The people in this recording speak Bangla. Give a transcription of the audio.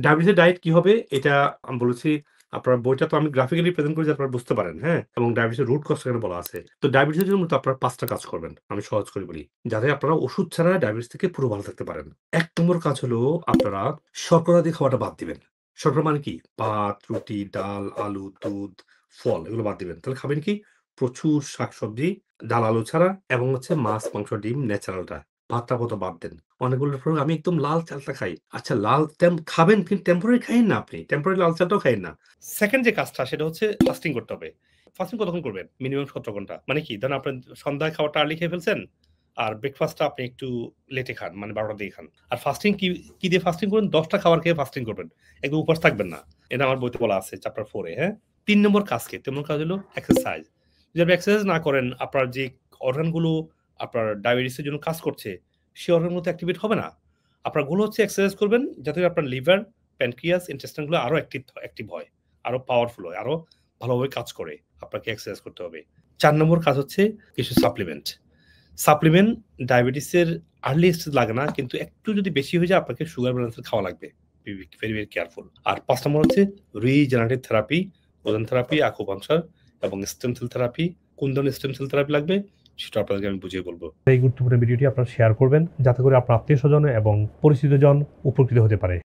ডায়াবেটিসের ডায়েট কি হবে? এটা আমি বলেছি আপনার বইটা তো আমি গ্রাফিক্যালি প্রেজেন্ট করি যাতে আপনারা বুঝতে পারেন, হ্যাঁ? এবং ডায়াবেটিসের রুট কজ এখানে বলা আছে। তো ডায়াবেটিসের জন্য মূলত আপনারা ৫ টা কাজ করবেন। আমি সহজ করে বলি। যাতে আপনারা ওষুধ ছাড়া ডায়াবেটিস থেকে পুরো ভালো থাকতে পারেন। ১ নম্বর কাজ হলো আপনারা শর্করা দিয়ে খাওয়াটা বাদ দিবেন। শর্করা মানে কি? ভাত, রুটি, ডাল, আলু, দুধ, ফল এগুলো বাদ দিবেন। তাহলে খাবেন কি? প্রচুর শাকসবজি, ডাল, আলু ছাড়া এবং হচ্ছে মাছ, মাংস, ডিম ন্যাচারালটা। ভাতটা আপাতত বাদ দেন। অনেকগুলো ফল আমি একদম লাল চালটা খাই। আচ্ছা লাল খাবেন কিন্তু টেম্পোরারি খাইয়েন না আপনি। টেম্পোরারি লাল চালটাও খাইয়েন না। সেকেন্ড যে কাজটা সেটা হচ্ছে ফাস্টিং করতে হবে। ফাস্টিং কতক্ষণ করবেন? মিনিমাম ১৭ ঘন্টা। মানে কি? ধরেন আপনার সন্ধ্যায় খাবারটা আর্লি খেয়ে ফেলছেন। আর ব্রেকফাস্টটা আপনি একটু লেটে খান। মানে ১২ টার দিকে খান। আর ফাস্টিং কি দিয়ে ফাস্টিং করবেন? ১০ টা খাবার খেয়ে ফাস্টিং করবেন। একদম উপবাস থাকবেন না। এটা আমার বইতে বলা আছে চ্যাপ্টার ৪ এ, হ্যাঁ? ৩ নম্বর কাজ কি? ৩ নম্বর কাজ হলো এক্সারসাইজ। যদি আপনি এক্সারসাইজ না করেন, আপনার যে অর্গান গুলো আপনার ডায়াবেটিস এর জন্য কাজ করছে, সেই অর্গান গুলো তো অ্যাক্টিভেট হবে না। আপনার গোল হচ্ছে এক্সারসাইজ করবেন যাতে করে আপনার লিভার, প্যানক্রিয়াস, ইন্টেস্টাইন গুলো আরো অ্যাক্টিভ হয়, আরো পাওয়ারফুল হয়, আরো ভালোভাবে কাজ করে। আপনাকে এক্সারসাইজ করতে হবে। ৪ নম্বর কাজ হচ্ছে কিছু সাপ্লিমেন্ট। সাপ্লিমেন্ট ডায়াবেটিসের আর্লি স্টেজ লাগে না, কিন্তু একটু যদি বেশি হয়ে যায় আপনাকে সুগার ব্যালেন্সার খাওয়া লাগবে। Very, very careful. আর ৫ নম্বর হচ্ছে regenerative therapy, ozone therapy, acupuncture এবং স্টেম সেল থেরাপি। কোন ধরনের স্টেম সেল থেরাপি লাগবে সেটা আপনাদেরকে আমি বুঝিয়ে বলব। এই গুরুত্বপূর্ণ ভিডিওটি আপনারা শেয়ার করবেন যাতে করে আপনার আত্মীয়স্বজন এবং পরিচিতজন উপকৃত হতে পারে।